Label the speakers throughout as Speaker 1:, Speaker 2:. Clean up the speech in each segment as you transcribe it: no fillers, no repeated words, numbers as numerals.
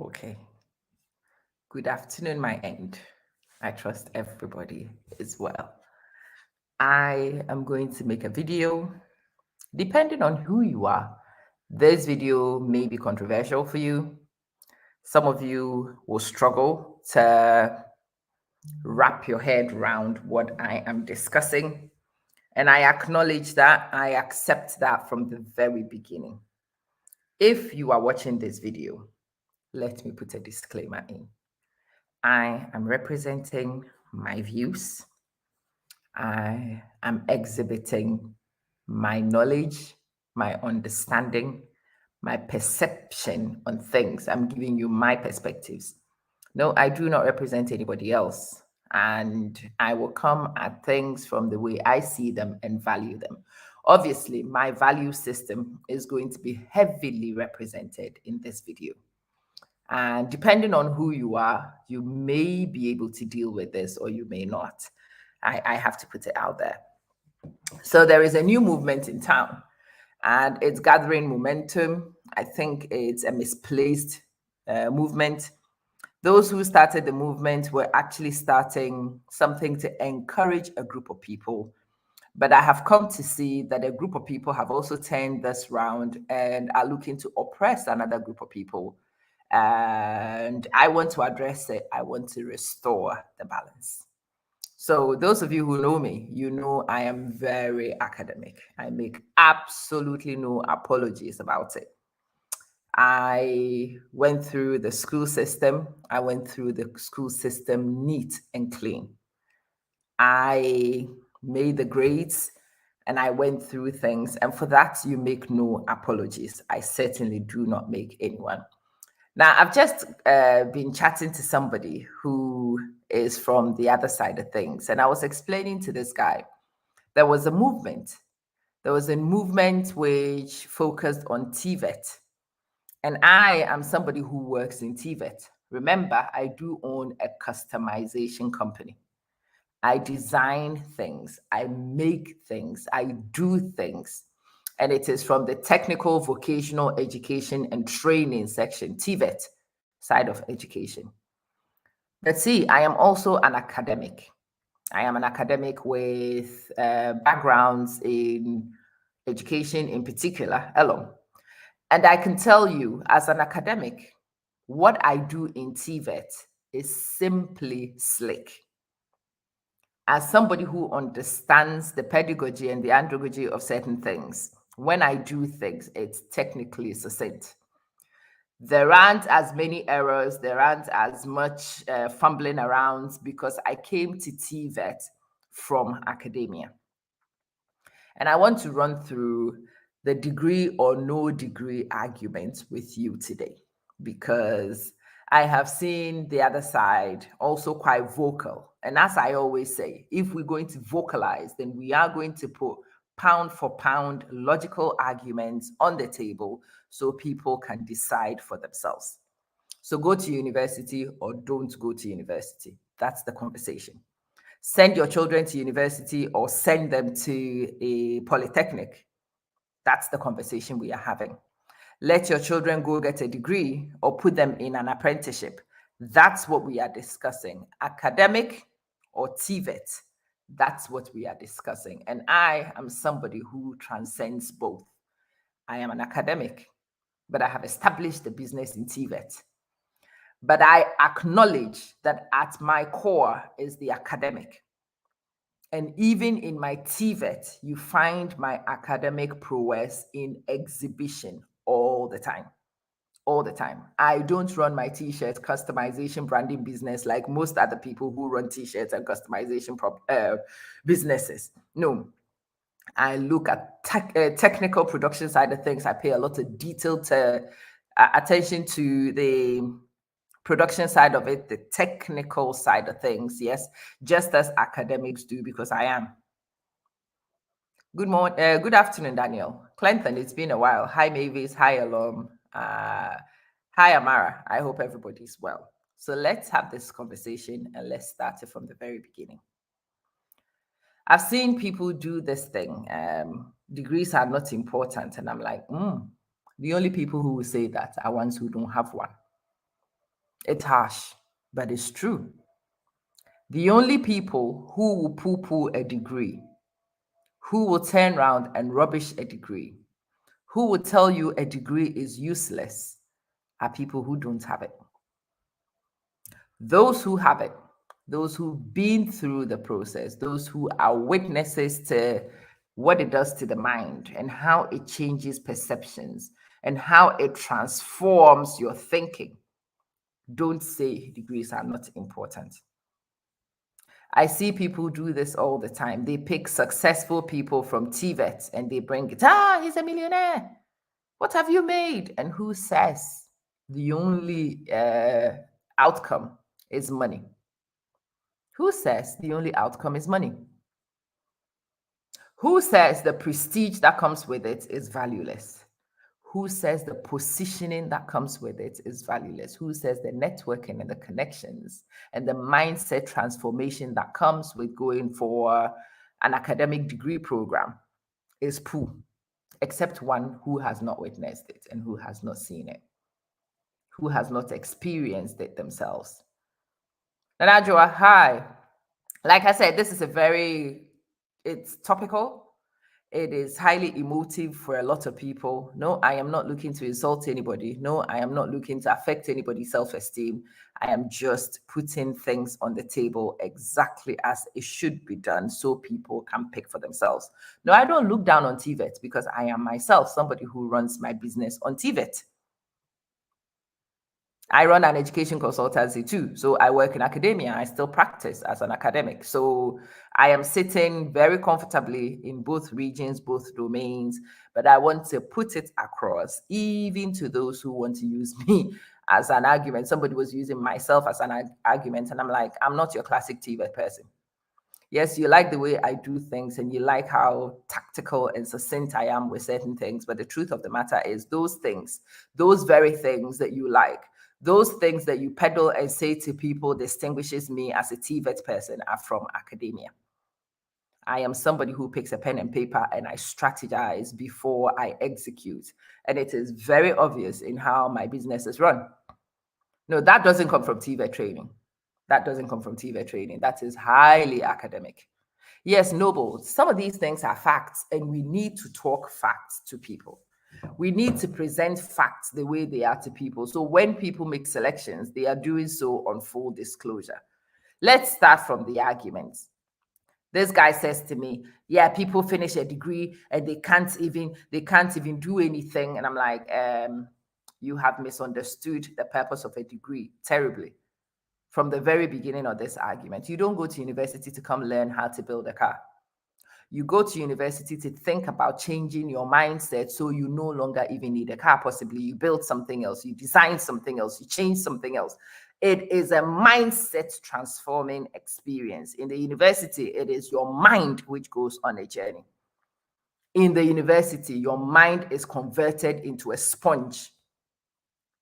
Speaker 1: Okay. Good afternoon, my end. I trust everybody is well. I am going to make a video. Depending on who you are, this video may be controversial for you. Some of you will struggle to wrap your head around what I am discussing. And I acknowledge that, I accept that from the very beginning. If you are watching this video, let me put a disclaimer in. I am representing my views. I am exhibiting my knowledge, my understanding, my perception on things. I'm giving you my perspectives. No, I do not represent anybody else. And I will come at things from the way I see them and value them. Obviously, my value system is going to be heavily represented in this video. And depending on who you are, you may be able to deal with this or you may not. I have to put it out there. So there is a new movement in town and it's gathering momentum. I think it's a misplaced movement. Those who started the movement were actually starting something to encourage a group of people. But I have come to see that a group of people have also turned this round and are looking to oppress another group of people. And I want to address it. I want to restore the balance. So those of you who know me, you know I am very academic. I make absolutely no apologies about it. I went through the school system. I went through the school system neat and clean. I made the grades and I went through things. And for that, you make no apologies. I certainly do not make anyone. Now, I've just been chatting to somebody who is from the other side of things. And I was explaining to this guy, there was a movement. There was a movement which focused on TVET. And I am somebody who works in TVET. Remember, I do own a customization company. I design things, I make things, I do things. And it is from the technical vocational education and training section, TVET side of education. But see, I am also an academic. I am an academic with backgrounds in education in particular, alone. And I can tell you, as an academic, what I do in TVET is simply slick. As somebody who understands the pedagogy and the andragogy of certain things, when I do things, it's technically succinct. There aren't as many errors, there aren't as much fumbling around because I came to TVET from academia. And I want to run through the degree or no degree argument with you today because I have seen the other side also quite vocal. And as I always say, if we're going to vocalize, then we are going to put pound for pound logical arguments on the table so people can decide for themselves. So go to university or don't go to university. That's the conversation. Send your children to university or send them to a polytechnic. That's the conversation we are having. Let your children go get a degree or put them in an apprenticeship. That's what we are discussing. Academic or TVET. That's what we are discussing. And I am somebody who transcends both. I am an academic, but I have established a business in TVET. But I acknowledge that at my core is the academic. And even in my TVET, you find my academic prowess in exhibition all the time. All the time. I don't run my t-shirt customization branding business like most other people who run t-shirts and customization businesses. No, I look at technical production side of things. I pay a lot of detailed attention to the production side of it, the technical side of things, yes, just as academics do, because I am. Good morning, good afternoon, Daniel. Clinton, it's been a while. Hi, Mavis. Hi, Alum. Hi, Amara. I hope everybody's well. So let's have this conversation and let's start it from the very beginning. I've seen people do this thing. Degrees are not important. And I'm like, the only people who will say that are ones who don't have one. It's harsh, but it's true. The only people who will poo poo a degree, who will turn around and rubbish a degree, who will tell you a degree is useless, are people who don't have it. Those who have it, those who've been through the process, those who are witnesses to what it does to the mind and how it changes perceptions and how it transforms your thinking, don't say degrees are not important. I see people do this all the time. They pick successful people from TVET and they bring it. He's a millionaire. What have you made? And who says the only outcome is money? Who says the only outcome is money? Who says the prestige that comes with it is valueless? Who says the positioning that comes with it is valueless? Who says the networking and the connections and the mindset transformation that comes with going for an academic degree program is poo? Except one who has not witnessed it and who has not seen it, who has not experienced it themselves. Nanajua, hi. Like I said, this is it's topical. It is highly emotive for a lot of people. No, I am not looking to insult anybody. No, I am not looking to affect anybody's self-esteem. I am just putting things on the table exactly as it should be done so people can pick for themselves. No, I don't look down on TVET because I am myself somebody who runs my business on TVET. I run an education consultancy too. So I work in academia. I still practice as an academic. So I am sitting very comfortably in both regions, both domains, but I want to put it across, even to those who want to use me as an argument. Somebody was using myself as an argument, and I'm like, I'm not your classic TVET person. Yes, you like the way I do things and you like how tactical and succinct I am with certain things. But the truth of the matter is, those things, those very things that you like, those things that you peddle and say to people distinguishes me as a TVET person are from academia. I am somebody who picks a pen and paper and I strategize before I execute. And it is very obvious in how my business is run. No, that doesn't come from TVET training. That doesn't come from TVET training. That is highly academic. Yes, Noble, some of these things are facts, and we need to talk facts to people. We need to present facts the way they are to people. So when people make selections, they are doing so on full disclosure. Let's start from the arguments. This guy says to me, yeah, people finish a degree and they can't even do anything. And I'm like, you have misunderstood the purpose of a degree terribly from the very beginning of this argument. You don't go to university to come learn how to build a car. You go to university to think about changing your mindset so you no longer even need a car. Possibly you build something else, you design something else, you change something else. It is a mindset transforming experience. In the university, it is your mind which goes on a journey. In the university, your mind is converted into a sponge.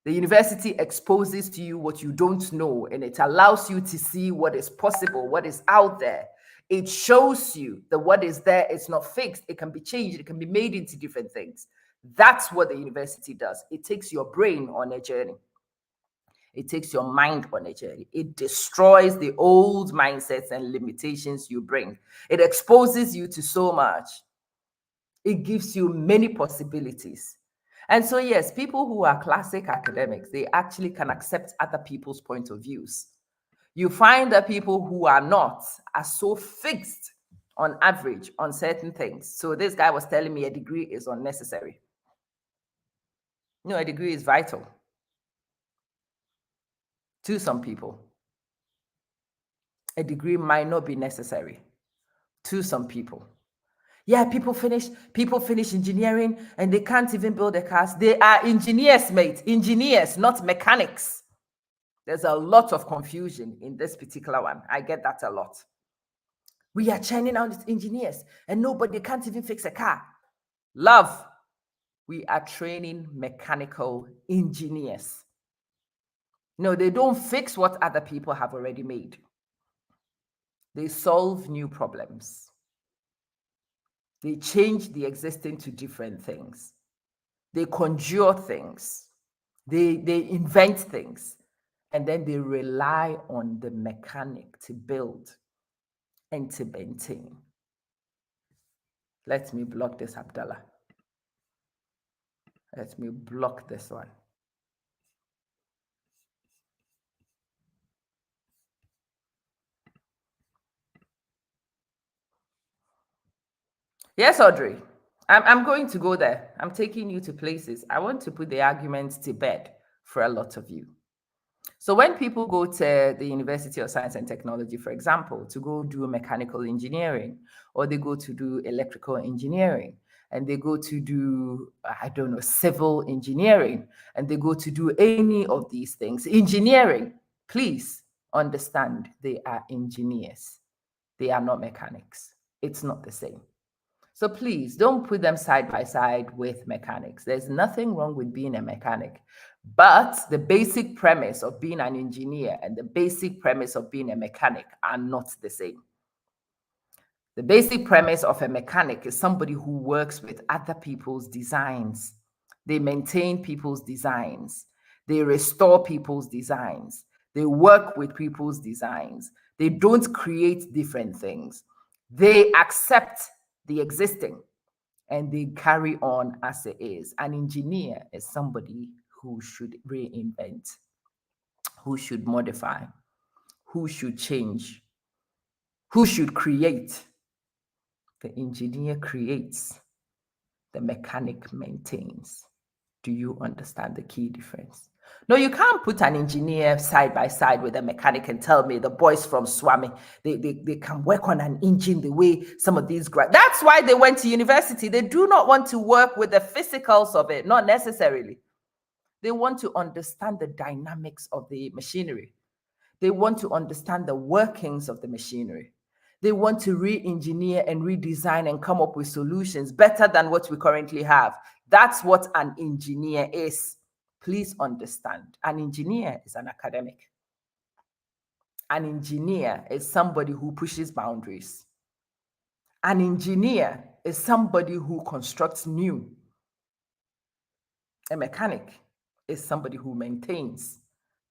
Speaker 1: The university exposes to you what you don't know, and it allows you to see what is possible, what is out there. It shows you that what is there is not fixed. It can be changed. It can be made into different things. That's what the university does. It takes your brain on a journey. It takes your mind on a journey. It destroys the old mindsets and limitations you bring. It exposes you to so much. It gives you many possibilities. And so, yes, people who are classic academics, they actually can accept other people's point of views. You find that people who are not are so fixed on average on certain things. So this guy was telling me a degree is unnecessary. No, a degree is vital to some people. A degree might not be necessary to some people. Yeah, people finish engineering and they can't even build a car. They are engineers, mate. Engineers, not mechanics. There's a lot of confusion in this particular one. I get that a lot. We are churning out engineers and nobody can't even fix a car. Love, we are training mechanical engineers. No, they don't fix what other people have already made. They solve new problems. They change the existing to different things. They conjure things. They invent things. And then they rely on the mechanic to build and to maintain. Let me block this, Abdallah. Let me block this one. Yes, Audrey. I'm going to go there. I'm taking you to places. I want to put the arguments to bed for a lot of you. So when people go to the University of Science and Technology, for example, to go do mechanical engineering, or they go to do electrical engineering, and they go to do, I don't know, civil engineering, and they go to do any of these things, engineering, please understand they are engineers. They are not mechanics. It's not the same. So please don't put them side by side with mechanics. There's nothing wrong with being a mechanic. But the basic premise of being an engineer and the basic premise of being a mechanic are not the same. The basic premise of a mechanic is somebody who works with other people's designs. They maintain people's designs. They restore people's designs. They work with people's designs. They don't create different things. They accept the existing and they carry on as it is. An engineer is somebody who should reinvent, who should modify, who should change, who should create. The engineer creates, the mechanic maintains. Do you understand the key difference? No, you can't put an engineer side by side with a mechanic and tell me the boys from Swami, they can work on an engine the way some of these grads. That's why they went to university. They do not want to work with the physicals of it, not necessarily. They want to understand the dynamics of the machinery. They want to understand the workings of the machinery. They want to re-engineer and redesign and come up with solutions better than what we currently have. That's what an engineer is. Please understand, an engineer is an academic. An engineer is somebody who pushes boundaries. An engineer is somebody who constructs new. A mechanic is somebody who maintains.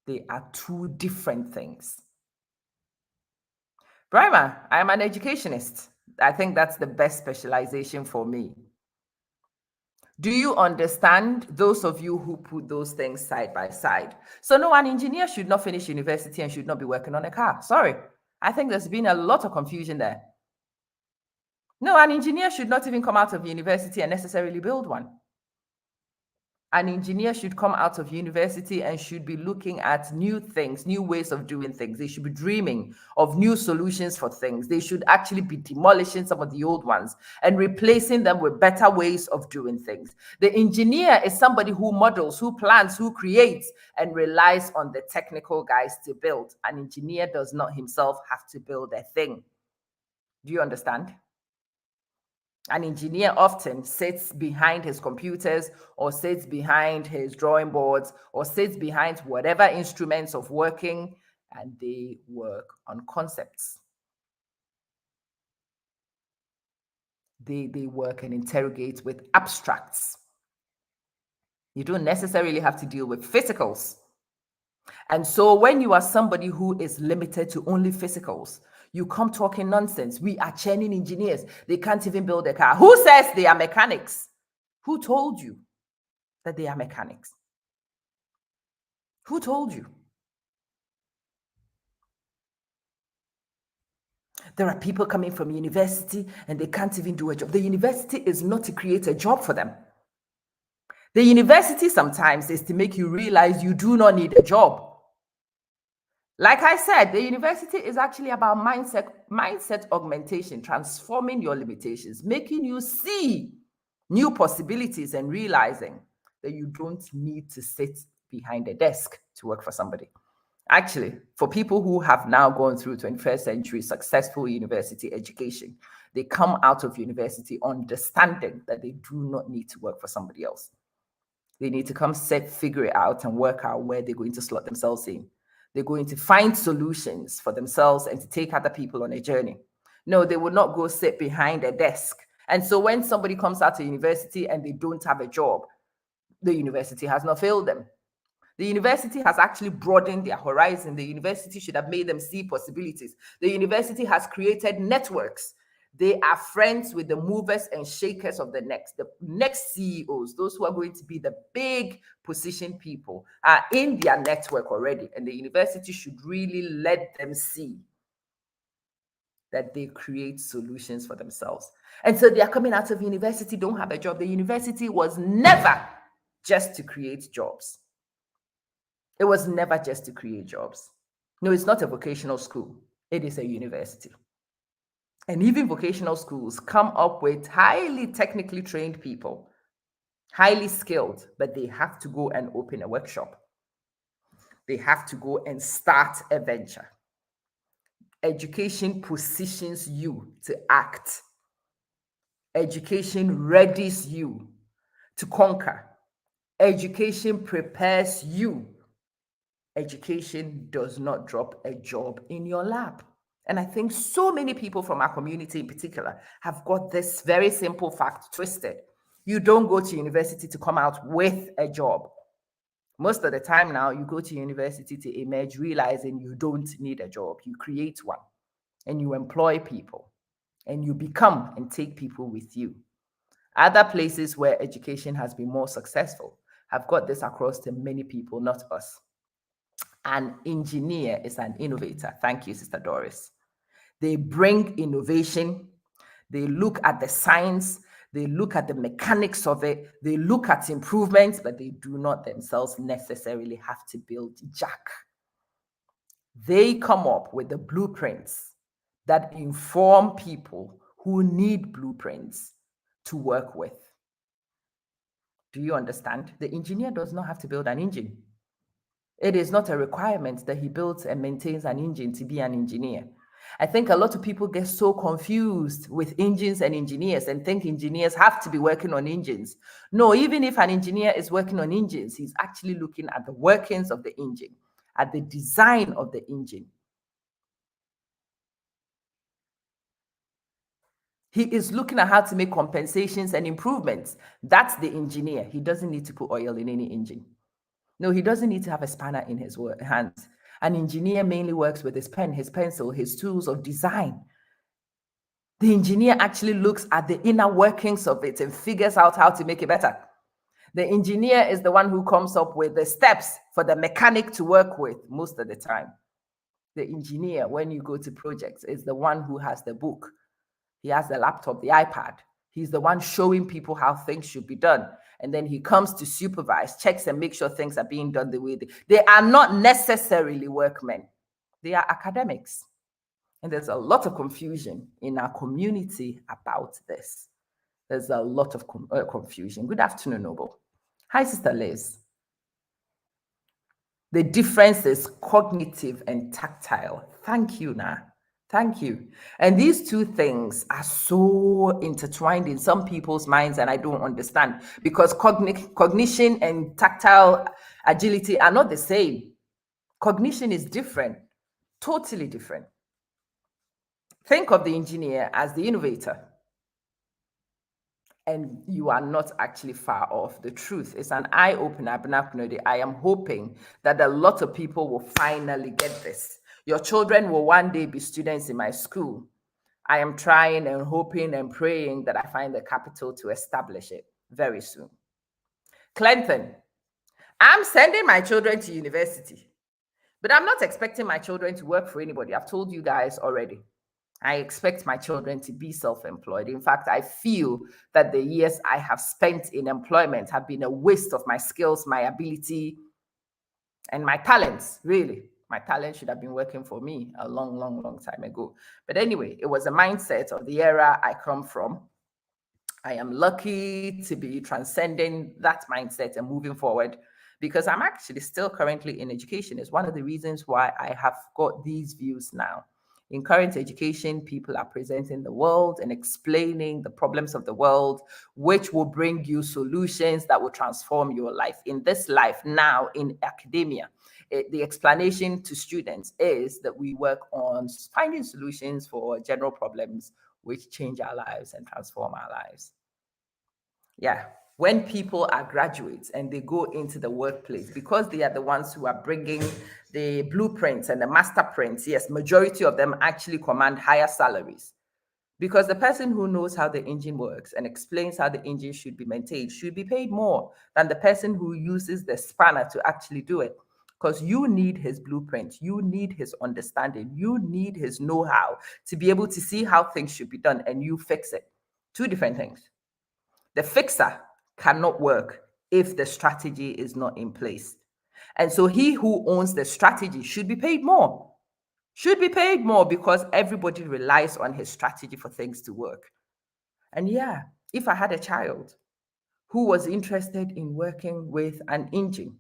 Speaker 1: They are two different things. Brima, I'm an educationist. I think that's the best specialization for me. Do you understand, those of you who put those things side by side? So no, an engineer should not finish university and should not be working on a car. Sorry. I think there's been a lot of confusion there. No, an engineer should not even come out of university and necessarily build one. An engineer should come out of university and should be looking at new things, new ways of doing things. They should be dreaming of new solutions for things. They should actually be demolishing some of the old ones and replacing them with better ways of doing things. The engineer is somebody who models, who plans, who creates, and relies on the technical guys to build. An engineer does not himself have to build a thing. Do you understand? An engineer often sits behind his computers or sits behind his drawing boards or sits behind whatever instruments of working, and they work on concepts. They work and interrogate with abstracts. You don't necessarily have to deal with physicals. And so when you are somebody who is limited to only physicals, you come talking nonsense. We are churning engineers. They can't even build a car. Who says they are mechanics? Who told you that they are mechanics? Who told you? There are people coming from university and they can't even do a job. The university is not to create a job for them. The university sometimes is to make you realize you do not need a job. Like I said, the university is actually about mindset augmentation, transforming your limitations, making you see new possibilities and realizing that you don't need to sit behind a desk to work for somebody. Actually, for people who have now gone through 21st century successful university education, they come out of university understanding that they do not need to work for somebody else. They need to come figure it out and work out where they're going to slot themselves in. They're going to find solutions for themselves and to take other people on a journey. No, they will not go sit behind a desk. And so when somebody comes out of university and they don't have a job, the university has not failed them. The university has actually broadened their horizon. The university should have made them see possibilities. The university has created networks. They are friends with the movers and shakers of the next CEOs. Those who are going to be the big position people are in their network already. And the university should really let them see that they create solutions for themselves. And so they are coming out of university, don't have a job. The university was never just to create jobs. It was never just to create jobs. No, it's not a vocational school. It is a university. And even vocational schools come up with highly technically trained people, highly skilled, but they have to go and open a workshop. They have to go and start a venture. Education positions you to act. Education readies you to conquer. Education prepares you. Education does not drop a job in your lap. And I think so many people from our community in particular have got this very simple fact twisted. You don't go to university to come out with a job. Most of the time now, you go to university to emerge realizing you don't need a job. You create one and you employ people and you become and take people with you. Other places where education has been more successful have got this across to many people, not us. An engineer is an innovator. Thank you, Sister Doris. They bring innovation. They look at the science. They look at the mechanics of it. They look at improvements, but they do not themselves necessarily have to build jack. They come up with the blueprints that inform people who need blueprints to work with. Do you understand? The engineer does not have to build an engine. It is not a requirement that he builds and maintains an engine to be an engineer. I think a lot of people get so confused with engines and engineers and think engineers have to be working on engines. No, even if an engineer is working on engines, he's actually looking at the workings of the engine, at the design of the engine. He is looking at how to make compensations and improvements. That's the engineer. He doesn't need to put oil in any engine. No, he doesn't need to have a spanner in his hands. An engineer mainly works with his pen, his pencil, his tools of design. The engineer actually looks at the inner workings of it and figures out how to make it better. The engineer is the one who comes up with the steps for the mechanic to work with most of the time. The engineer, when you go to projects, is the one who has the book. He has the laptop, the iPad. He's the one showing people how things should be done. And then he comes to supervise, checks and make sure things are being done the way they are not necessarily workmen. They are academics. And there's a lot of confusion in our community about this. There's a lot of confusion. Good afternoon, Noble. Hi, Sister Liz. The difference is cognitive and tactile. Thank you, Na. Thank you. And these two things are so intertwined in some people's minds, and I don't understand because cognition and tactile agility are not the same. Cognition is different, totally different. Think of the engineer as the innovator. And you are not actually far off the truth. It's an eye-opener. I am hoping that a lot of people will finally get this. Your children will one day be students in my school. I am trying and hoping and praying that I find the capital to establish it very soon. Clinton, I'm sending my children to university, but I'm not expecting my children to work for anybody. I've told you guys already. I expect my children to be self-employed. In fact, I feel that the years I have spent in employment have been a waste of my skills, my ability, and my talents, really. My talent should have been working for me a long, long, long time ago. But anyway, it was a mindset of the era I come from. I am lucky to be transcending that mindset and moving forward because I'm actually still currently in education. It's one of the reasons why I have got these views now. In current education, people are presenting the world and explaining the problems of the world, which will bring you solutions that will transform your life. In this life now in academia, the explanation to students is that we work on finding solutions for general problems which change our lives and transform our lives. Yeah. When people are graduates and they go into the workplace, because they are the ones who are bringing the blueprints and the master prints, yes, majority of them actually command higher salaries. Because the person who knows how the engine works and explains how the engine should be maintained should be paid more than the person who uses the spanner to actually do it. Because you need his blueprint, you need his understanding, you need his know-how to be able to see how things should be done, and you fix it. Two different things. The fixer cannot work if the strategy is not in place. And so he who owns the strategy should be paid more. Should be paid more because everybody relies on his strategy for things to work. And yeah, if I had a child who was interested in working with an engine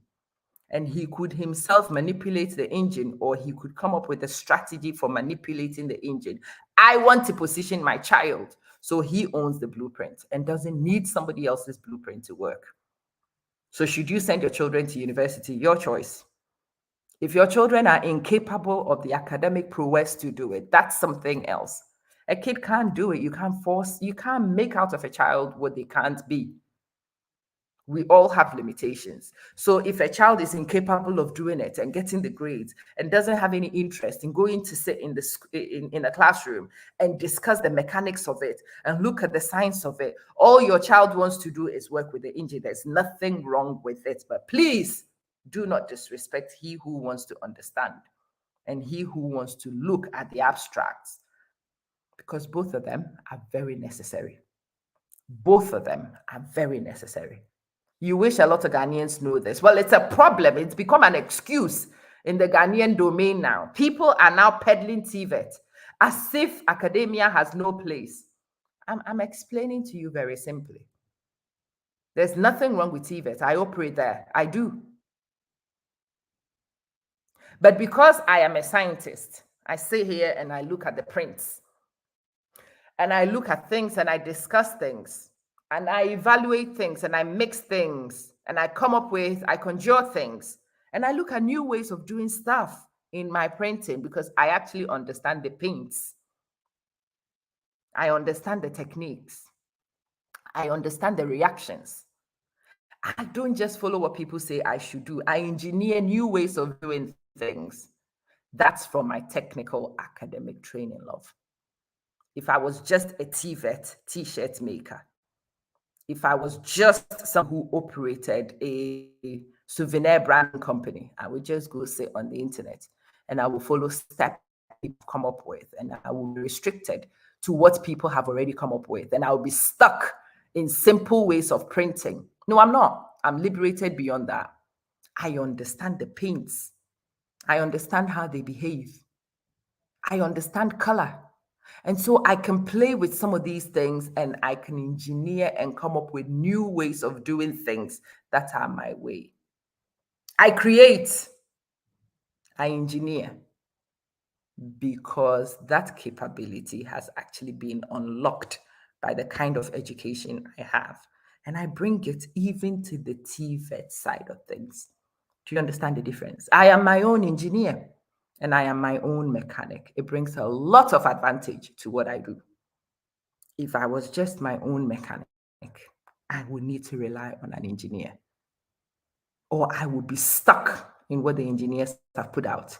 Speaker 1: and he could himself manipulate the engine, or he could come up with a strategy for manipulating the engine, I want to position my child so he owns the blueprint and doesn't need somebody else's blueprint to work. So should you send your children to university? Your choice. If your children are incapable of the academic prowess to do it, that's something else. A kid can't do it. You can't force, you can't make out of a child what they can't be. We all have limitations. So if a child is incapable of doing it and getting the grades and doesn't have any interest in going to sit in a classroom and discuss the mechanics of it and look at the science of it, all your child wants to do is work with the engine. There's nothing wrong with it. But please do not disrespect he who wants to understand and he who wants to look at the abstracts, because both of them are very necessary. Both of them are very necessary. You wish a lot of Ghanaians know this. Well, it's a problem. It's become an excuse in the Ghanaian domain now. People are now peddling TVET as if academia has no place. I'm explaining to you very simply. There's nothing wrong with TVET. I operate there. I do. But because I am a scientist, I sit here and I look at the prints and I look at things and I discuss things and I evaluate things and I mix things and I come up with, I conjure things and I look at new ways of doing stuff in my printing because I actually understand the paints. I understand the techniques. I understand the reactions. I don't just follow what people say I should do. I engineer new ways of doing things. That's from my technical academic training, love. If I was just a TVET, t-shirt maker, if I was just someone who operated a souvenir branding company, I would just go sit on the internet and I will follow steps people come up with, and I will be restricted to what people have already come up with, and I'll be stuck in simple ways of printing. No, I'm not. I'm liberated beyond that. I understand the paints. I understand how they behave. I understand color. And so I can play with some of these things and I can engineer and come up with new ways of doing things that are my way. I create, I engineer, because that capability has actually been unlocked by the kind of education I have. And I bring it even to the TVET side of things. Do you understand the difference? I am my own engineer and I am my own mechanic. It brings a lot of advantage to what I do. If I was just my own mechanic, I would need to rely on an engineer, or I would be stuck in what the engineers have put out.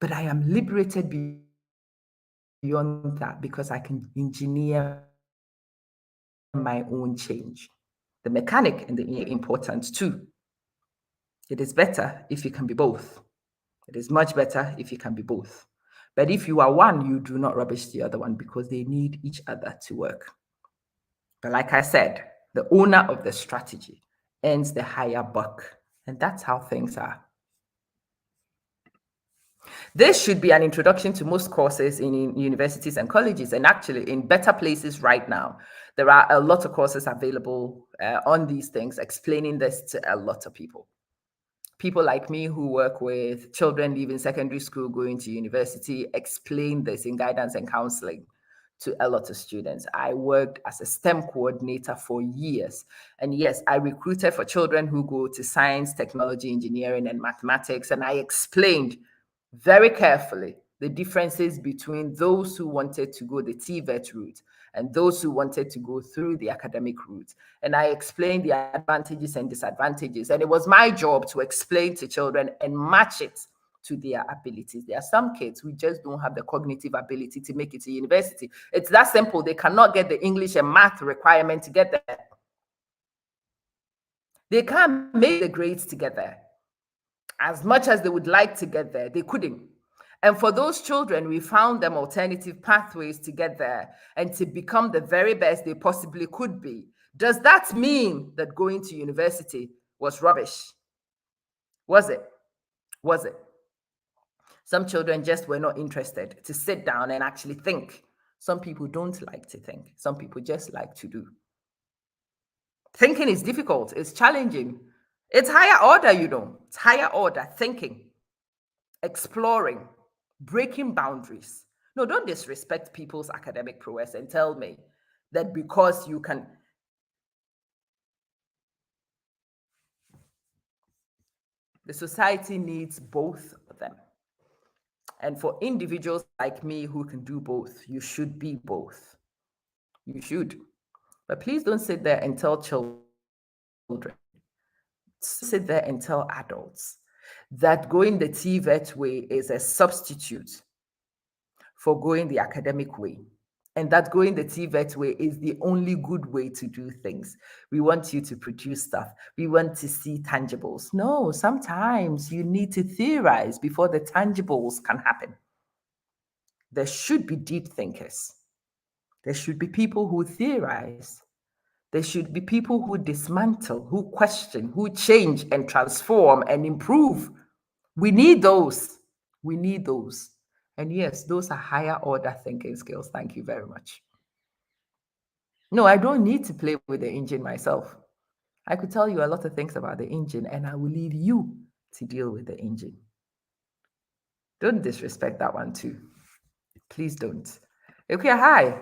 Speaker 1: But I am liberated beyond that because I can engineer my own change. The mechanic and the engineer are important too. It is better if you can be both. It is much better if you can be both. But if you are one, you do not rubbish the other one because they need each other to work. But like I said, the owner of the strategy earns the higher buck. And that's how things are. This should be an introduction to most courses in universities and colleges, and actually in better places right now. There are a lot of courses available on these things, explaining this to a lot of people. People like me who work with children leaving secondary school, going to university, explain this in guidance and counseling to a lot of students. I worked as a STEM coordinator for years. And yes, I recruited for children who go to science, technology, engineering, and mathematics. And I explained very carefully the differences between those who wanted to go the TVET route and those who wanted to go through the academic route. And I explained the advantages and disadvantages. And it was my job to explain to children and match it to their abilities. There are some kids who just don't have the cognitive ability to make it to university. It's that simple. They cannot get the English and math requirement to get there. They can't make the grades together. As much as they would like to get there, they couldn't. And for those children, we found them alternative pathways to get there and to become the very best they possibly could be. Does that mean that going to university was rubbish? Was it? Was it? Some children just were not interested to sit down and actually think. Some people don't like to think. Some people just like to do. Thinking is difficult. It's challenging. It's higher order, It's higher order thinking, exploring, breaking boundaries. No, don't disrespect people's academic prowess and tell me that because you can. The society needs both of them. And for individuals like me who can do both, you should be both. You should. But please don't sit there and tell children, sit there and tell adults that going the TVET way is a substitute for going the academic way, and that going the TVET way is the only good way to do things. We want you to produce stuff. We want to see tangibles. No, sometimes you need to theorize before the tangibles can happen. There should be deep thinkers. There should be people who theorize. There should be people who dismantle, who question, who change and transform and improve. We need those. We need those. And yes, those are higher order thinking skills. Thank you very much. No, I don't need to play with the engine myself. I could tell you a lot of things about the engine, and I will leave you to deal with the engine. Don't disrespect that one too. Please don't. Okay, hi.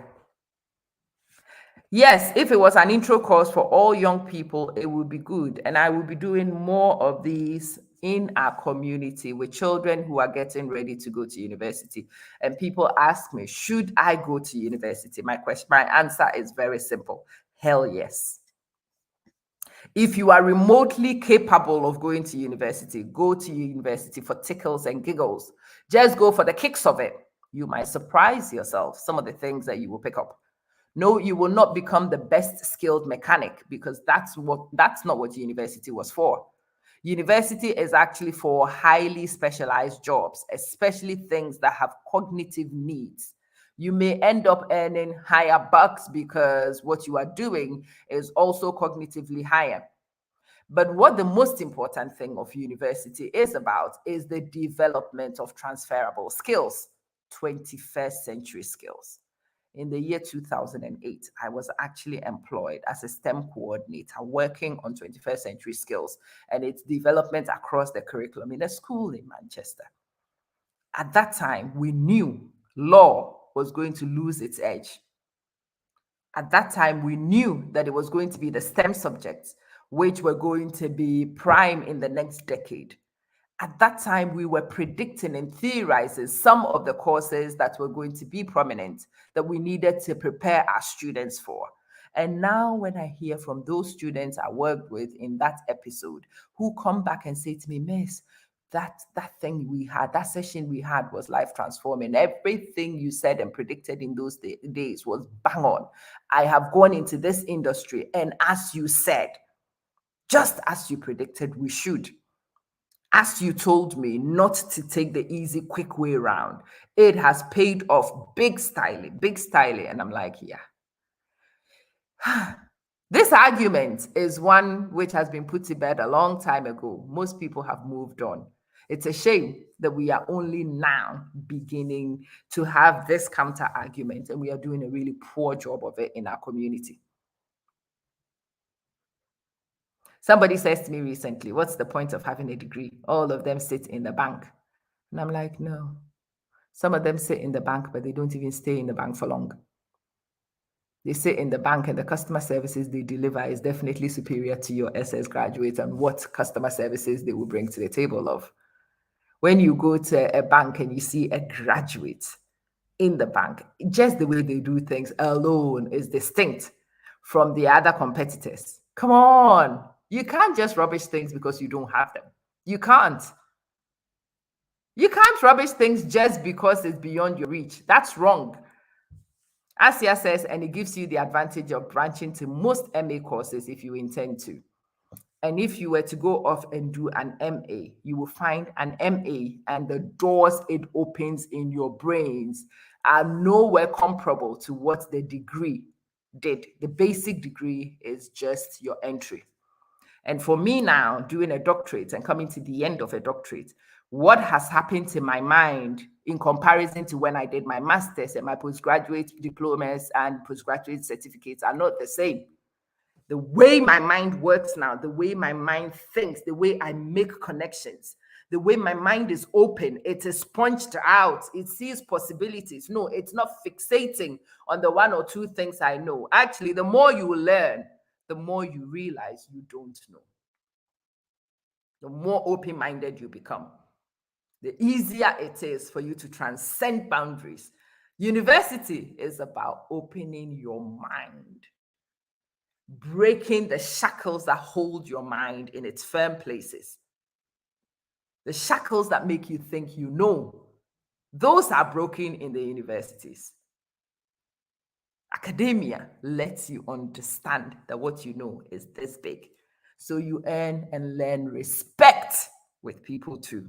Speaker 1: Yes, if it was an intro course for all young people, it would be good. And I will be doing more of these in our community with children who are getting ready to go to university. And people ask me, should I go to university? My answer is very simple. Hell yes. If you are remotely capable of going to university, go to university for tickles and giggles. Just go for the kicks of it. You might surprise yourself some of the things that you will pick up. No, you will not become the best skilled mechanic, because that's not what university was for. University is actually for highly specialized jobs, especially things that have cognitive needs. You may end up earning higher bucks because what you are doing is also cognitively higher. But what the most important thing of university is about is the development of transferable skills, 21st century skills. In the year 2008, I was actually employed as a STEM coordinator working on 21st century skills and its development across the curriculum in a school in Manchester. At that time, we knew law was going to lose its edge. At that time, we knew that it was going to be the STEM subjects which were going to be prime in the next decade. At that time, we were predicting and theorizing some of the courses that were going to be prominent that we needed to prepare our students for. And now when I hear from those students I worked with in that episode who come back and say to me, Miss, that thing we had, that session we had was life transforming. Everything you said and predicted in those days was bang on. I have gone into this industry, and as you said, just as you predicted we should, as you told me not to take the easy, quick way around, it has paid off big styling. And I'm like, yeah. This argument is one which has been put to bed a long time ago. Most people have moved on. It's a shame that we are only now beginning to have this counter argument, and we are doing a really poor job of it in our community. Somebody says to me recently, what's the point of having a degree? All of them sit in the bank. And I'm like, no. Some of them sit in the bank, but they don't even stay in the bank for long. They sit in the bank, and the customer services they deliver is definitely superior to your SS graduates and what customer services they will bring to the table of. When you go to a bank and you see a graduate, in the bank. Just the way they do things alone is distinct from the other competitors. Come on. You can't just rubbish things because you don't have them. You can't. You can't rubbish things just because it's beyond your reach. That's wrong. ASIA says, and it gives you the advantage of branching to most MA courses if you intend to. And if you were to go off and do an MA, you will find an MA, and the doors it opens in your brains are nowhere comparable to what the degree did. The basic degree is just your entry. And for me now, doing a doctorate and coming to the end of a doctorate, what has happened to my mind in comparison to when I did my master's and my postgraduate diplomas and postgraduate certificates are not the same. The way my mind works now, the way my mind thinks, the way I make connections, the way my mind is open, it is sponged out. It sees possibilities. No, it's not fixating on the one or two things I know. Actually, the more you learn, the more you realize you don't know. The more open-minded you become, the easier it is for you to transcend boundaries. University is about opening your mind, breaking the shackles that hold your mind in its firm places. The shackles that make you think you know, those are broken in the universities. Academia lets you understand that what you know is this big. So you earn and learn respect with people too.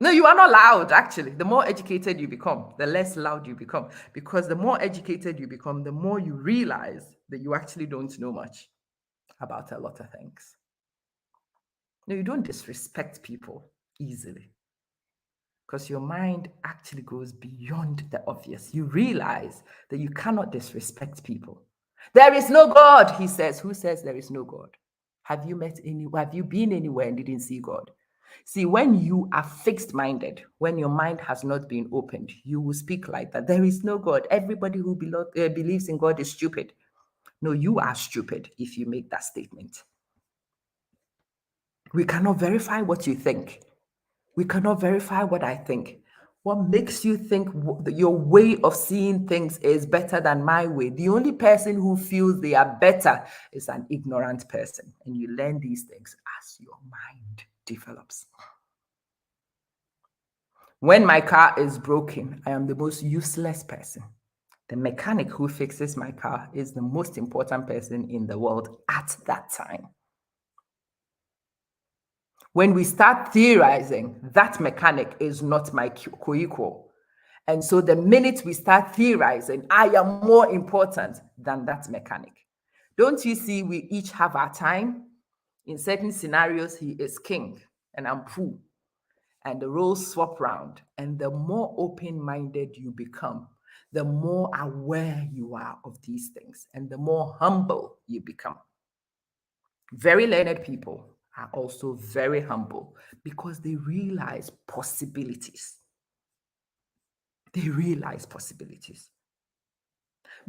Speaker 1: No, you are not loud, actually. The more educated you become, the less loud you become. Because the more educated you become, the more you realize that you actually don't know much about a lot of things. No, you don't disrespect people easily. Because your mind actually goes beyond the obvious. You realize that you cannot disrespect people. There is no God, he says. Who says there is no God? Have you been anywhere and didn't see God? See, when you are fixed-minded, when your mind has not been opened, you will speak like that. There is no God. Everybody who believes in God is stupid. No, you are stupid if you make that statement. We cannot verify what you think. We cannot verify what I think. What makes you think your way of seeing things is better than my way? The only person who feels they are better is an ignorant person. And you learn these things as your mind develops. When my car is broken, I am the most useless person. The mechanic who fixes my car is the most important person in the world at that time. When we start theorizing, that mechanic is not my co-equal. And so the minute we start theorizing, I am more important than that mechanic. Don't you see we each have our time? In certain scenarios, he is king and I'm Pooh. And the roles swap round. And the more open-minded you become, the more aware you are of these things and the more humble you become. Very learned people are also very humble because they realize possibilities. They realize possibilities.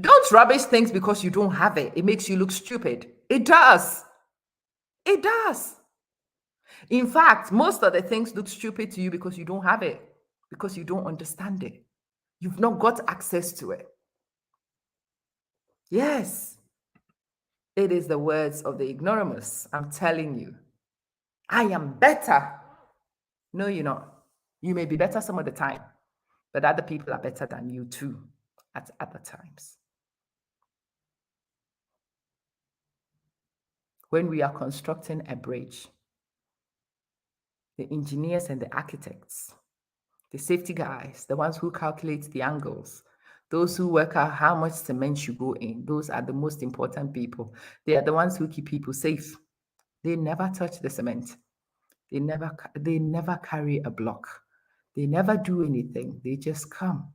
Speaker 1: Don't rubbish things because you don't have it. It makes you look stupid. It does. It does. In fact, most of the things look stupid to you because you don't have it, because you don't understand it. You've not got access to it. Yes. It is the words of the ignoramus. I'm telling you. I am better. No, you're not. You may be better some of the time, but other people are better than you too at other times. When we are constructing a bridge, the engineers and the architects, the safety guys, the ones who calculate the angles, those who work out how much cement should go in, those are the most important people. They are the ones who keep people safe. They never touch the cement. They never carry a block. They never do anything. They just come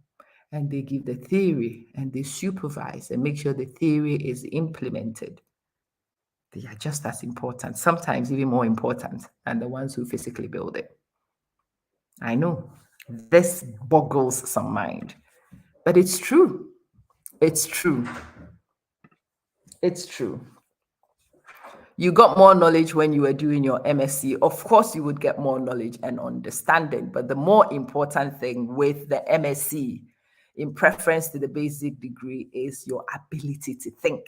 Speaker 1: and they give the theory and they supervise and make sure the theory is implemented. They are just as important, sometimes even more important than the ones who physically build it. I know this boggles some mind, but it's true. It's true. It's true. You got more knowledge when you were doing your MSc. Of course, you would get more knowledge and understanding. But the more important thing with the MSc, in preference to the basic degree, is your ability to think.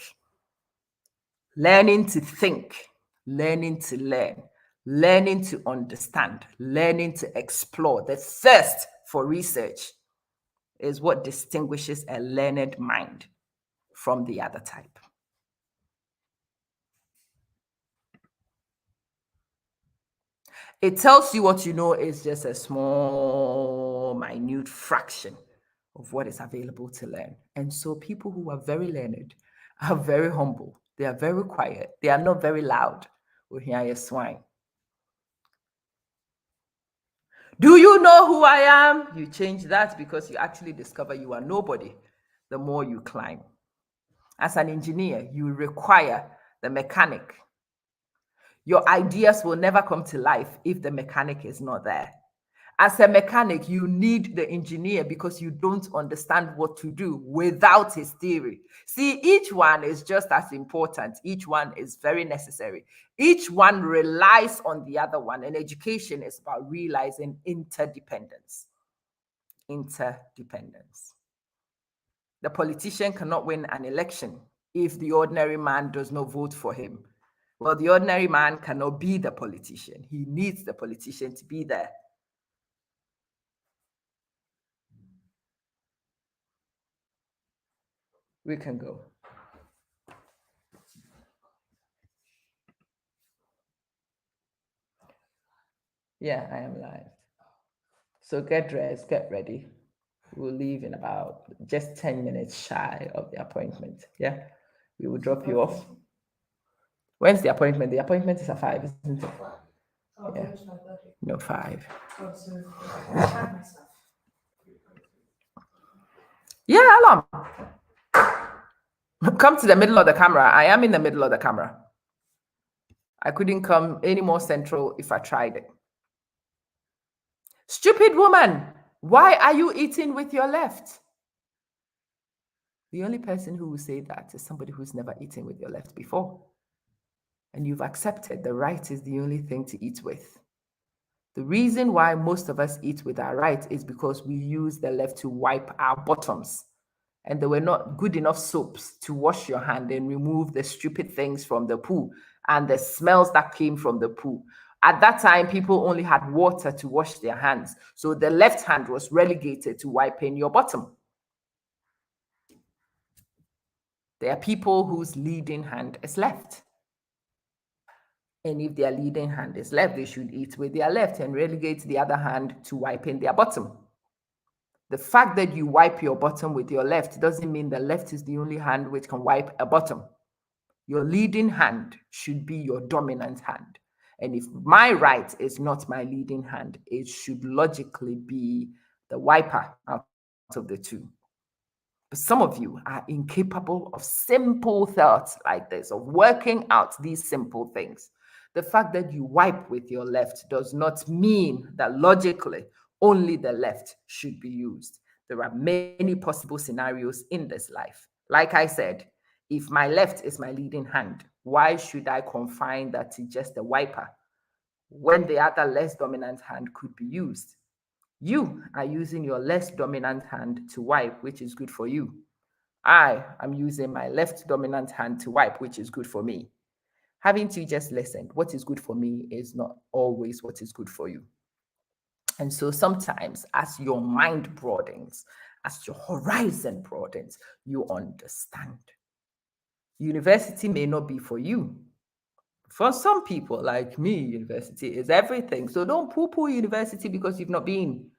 Speaker 1: Learning to think, learning to learn, learning to understand, learning to explore. The thirst for research is what distinguishes a learned mind from the other type. It tells you what you know is just a small, minute fraction of what is available to learn. And so people who are very learned are very humble. They are very quiet. They are not very loud. We hear a swine. Do you know who I am? You change that because you actually discover you are nobody the more you climb. As an engineer, you require the mechanic. Your ideas will never come to life if the mechanic is not there. As a mechanic, you need the engineer because you don't understand what to do without his theory. See, each one is just as important. Each one is very necessary. Each one relies on the other one, and education is about realizing interdependence. Interdependence. The politician cannot win an election if the ordinary man does not vote for him. Well, the ordinary man cannot be the politician. He needs the politician to be there. We can go. Yeah, I am live. So get dressed, get ready. We'll leave in about just 10 minutes shy of the appointment. Yeah, we will drop you off. When's the appointment? The appointment is at 5, isn't it? Yeah. No, 5. Yeah, alarm. Come to the middle of the camera. I am in the middle of the camera. I couldn't come any more central if I tried it. Stupid woman, why are you eating with your left? The only person who will say that is somebody who's never eaten with your left before. And you've accepted the right is the only thing to eat with. The reason why most of us eat with our right is because we use the left to wipe our bottoms. And there were not good enough soaps to wash your hand and remove the stupid things from the poo and the smells that came from the poo. At that time, people only had water to wash their hands. So the left hand was relegated to wiping your bottom. There are people whose leading hand is left. And if their leading hand is left, they should eat with their left and relegate the other hand to wiping their bottom. The fact that you wipe your bottom with your left doesn't mean the left is the only hand which can wipe a bottom. Your leading hand should be your dominant hand. And if my right is not my leading hand, it should logically be the wiper out of the two. But some of you are incapable of simple thoughts like this, of working out these simple things. The fact that you wipe with your left does not mean that logically only the left should be used. There are many possible scenarios in this life. Like I said, if my left is my leading hand, why should I confine that to just a wiper when the other less dominant hand could be used? You are using your less dominant hand to wipe, which is good for you. I am using my left dominant hand to wipe, which is good for me. Having to just listen, what is good for me is not always what is good for you. And so sometimes as your mind broadens, as your horizon broadens, you understand. University may not be for you. For some people like me, university is everything. So don't poo-poo university because you've not been.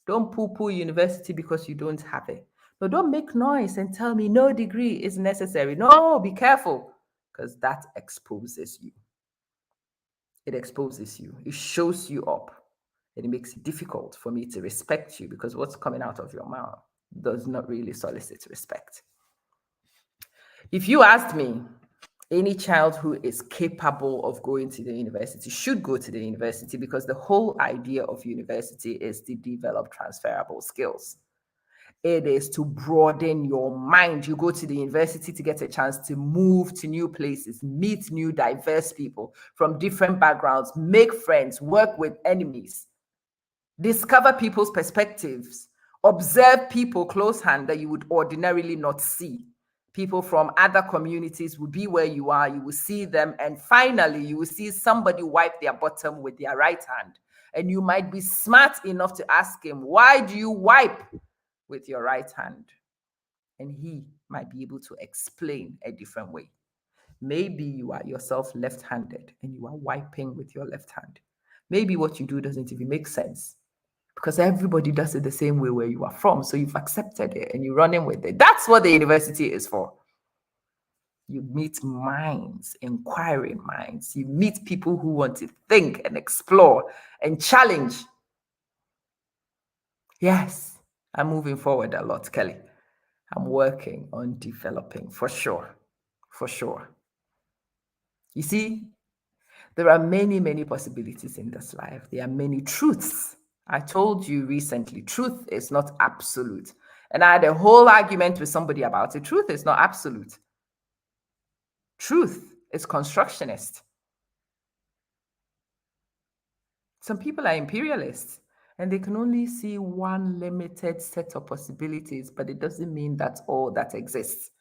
Speaker 1: Don't poo-poo university because you don't have it. No, don't make noise and tell me no degree is necessary. No, be careful, because that exposes you. It exposes you. It shows you up. And it makes it difficult for me to respect you because what's coming out of your mouth does not really solicit respect. If you asked me, any child who is capable of going to the university should go to the university because the whole idea of university is to develop transferable skills. It is to broaden your mind. You go to the university to get a chance to move to new places, meet new diverse people from different backgrounds, make friends, work with enemies, discover people's perspectives, observe people close hand that you would ordinarily not see. People from other communities will be where you are, you will see them, and finally, you will see somebody wipe their bottom with their right hand. And you might be smart enough to ask him, why do you wipe with your right hand? And he might be able to explain a different way. Maybe you are yourself left-handed and you are wiping with your left hand. Maybe what you do doesn't even make sense because everybody does it the same way where you are from. So you've accepted it and you're running with it. That's what the university is for. You meet minds, inquiring minds. You meet people who want to think and explore and challenge. Yes, I'm moving forward a lot, Kelly. I'm working on developing for sure. For sure. You see, there are many, many possibilities in this life. There are many truths. I told you recently, truth is not absolute. And I had a whole argument with somebody about it. Truth is not absolute. Truth is constructionist. Some people are imperialists and they can only see one limited set of possibilities, but it doesn't mean that's all that exists.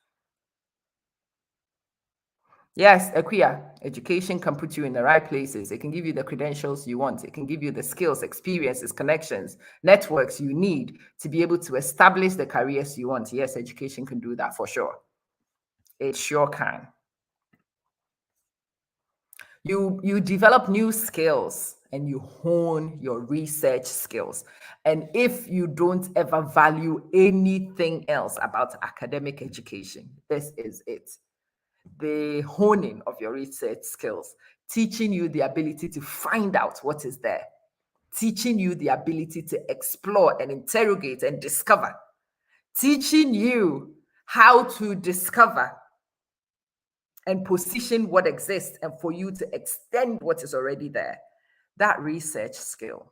Speaker 1: Yes, Akuya, education can put you in the right places. It can give you the credentials you want. It can give you the skills, experiences, connections, networks you need to be able to establish the careers you want. Yes, education can do that for sure. It sure can. You develop new skills and you hone your research skills. And if you don't ever value anything else about academic education, this is it. The honing of your research skills, teaching you the ability to find out what is there, teaching you the ability to explore and interrogate and discover, teaching you how to discover and position what exists and for you to extend what is already there. That research skill,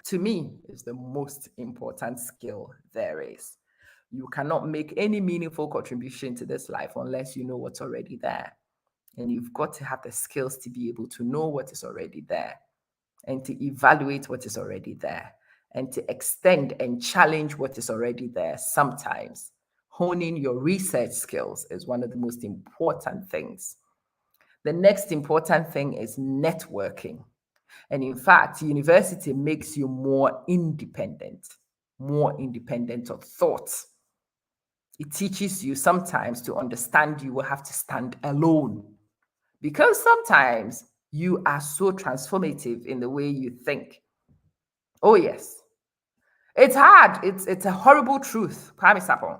Speaker 1: to me, is the most important skill there is. You cannot make any meaningful contribution to this life unless you know what's already there. And you've got to have the skills to be able to know what is already there and to evaluate what is already there and to extend and challenge what is already there sometimes. Honing your research skills is one of the most important things. The next important thing is networking. And in fact, university makes you more independent of thought. It teaches you sometimes to understand you will have to stand alone because sometimes you are so transformative in the way you think. Oh, yes. It's hard. It's a horrible truth.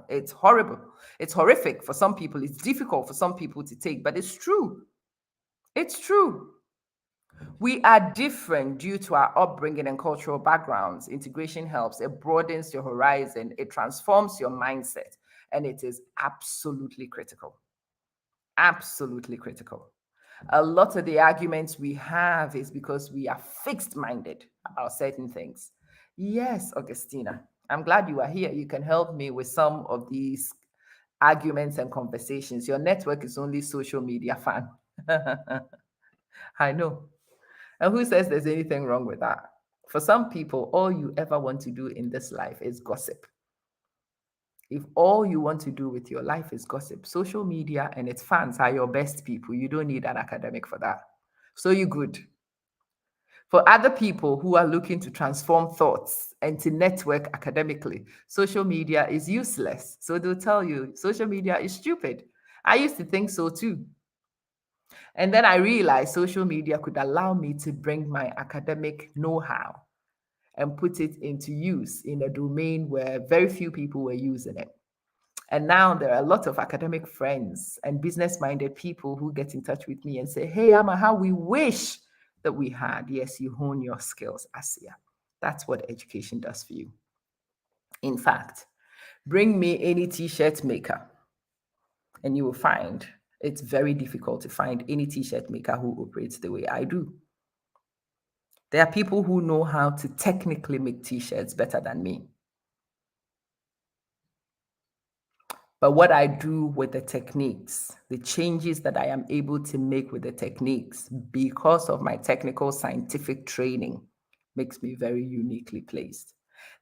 Speaker 1: It's horrible. It's horrific for some people. It's difficult for some people to take, but it's true. It's true. We are different due to our upbringing and cultural backgrounds. Integration helps. It broadens your horizon. It transforms your mindset. And it is absolutely critical. Absolutely critical. A lot of the arguments we have is because we are fixed-minded about certain things. Yes, Augustina, I'm glad you are here. You can help me with some of these arguments and conversations. Your network is only social media fan. I know. And who says there's anything wrong with that? For some people, all you ever want to do in this life is gossip. If all you want to do with your life is gossip, social media and its fans are your best people. You don't need an academic for that. So you're good. For other people who are looking to transform thoughts and to network academically, social media is useless. So they'll tell you social media is stupid. I used to think so too. And then I realized social media could allow me to bring my academic know-how and put it into use in a domain where very few people were using it. And now there are a lot of academic friends and business-minded people who get in touch with me and say, hey, Amma, how we wish that we had. Yes, you hone your skills, Asia. That's what education does for you. In fact, bring me any t-shirt maker and you will find it's very difficult to find any t-shirt maker who operates the way I do. There are people who know how to technically make t-shirts better than me. but what I do with the techniques, the changes that I am able to make with the techniques because of my technical scientific training makes me very uniquely placed.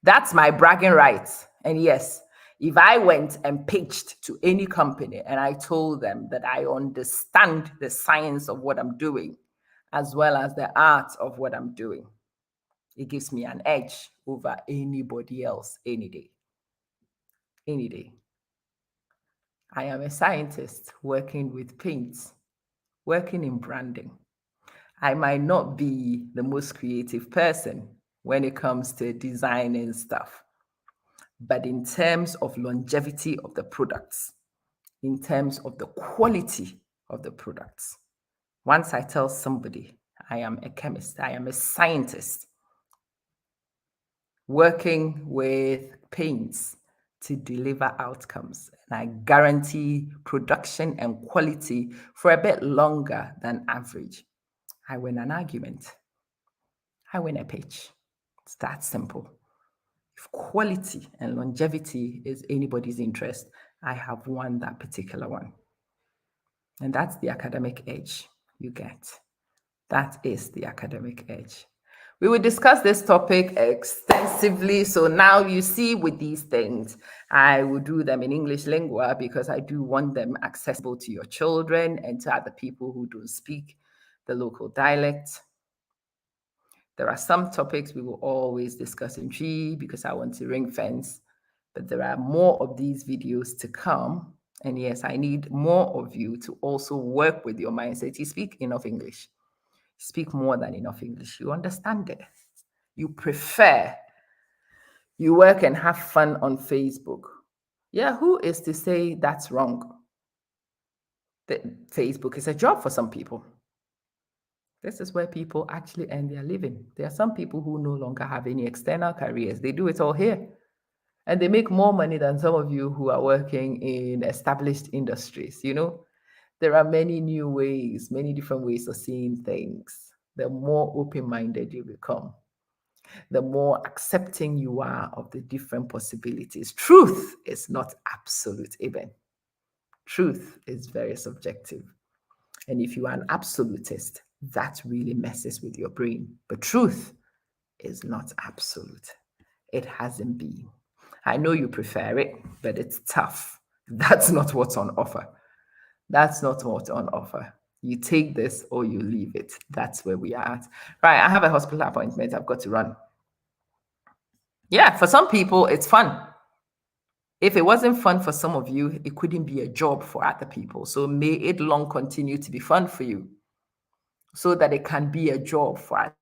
Speaker 1: That's my bragging rights. And yes, if I went and pitched to any company and I told them that I understand the science of what I'm doing, as well as the art of what I'm doing, it gives me an edge over anybody else any day. Any day. I am a scientist working with paints, working in branding. I might not be the most creative person when it comes to designing stuff, but in terms of longevity of the products, in terms of the quality of the products, once I tell somebody I am a chemist, I am a scientist working with paints to deliver outcomes, and I guarantee production and quality for a bit longer than average, I win an argument. I win a pitch. It's that simple. If quality and longevity is anybody's interest, I have won that particular one. And that's the academic edge you get. That is the academic edge. We will discuss this topic extensively. So now you see with these things, I will do them in English lingua because I do want them accessible to your children and to other people who don't speak the local dialect. There are some topics we will always discuss in Tree because I want to ring fence, but there are more of these videos to come. And yes, I need more of you to also work with your mindset. You speak enough English. Speak more than enough English. You understand it. You prefer. You work and have fun on Facebook. Yeah, who is to say that's wrong? Facebook is a job for some people. This is where people actually earn their living. There are some people who no longer have any external careers. They do it all here. And they make more money than some of you who are working in established industries. You know, there are many new ways, many different ways of seeing things. The more open-minded you become, the more accepting you are of the different possibilities. Truth is not absolute, even. Truth is very subjective. And if you are an absolutist, that really messes with your brain. But truth is not absolute. It hasn't been. I know you prefer it, but it's tough. That's not what's on offer. That's not what's on offer. You take this or you leave it. That's where we are at. Right, I have a hospital appointment. I've got to run. Yeah, for some people, it's fun. If it wasn't fun for some of you, it couldn't be a job for other people. So may it long continue to be fun for you so that it can be a job for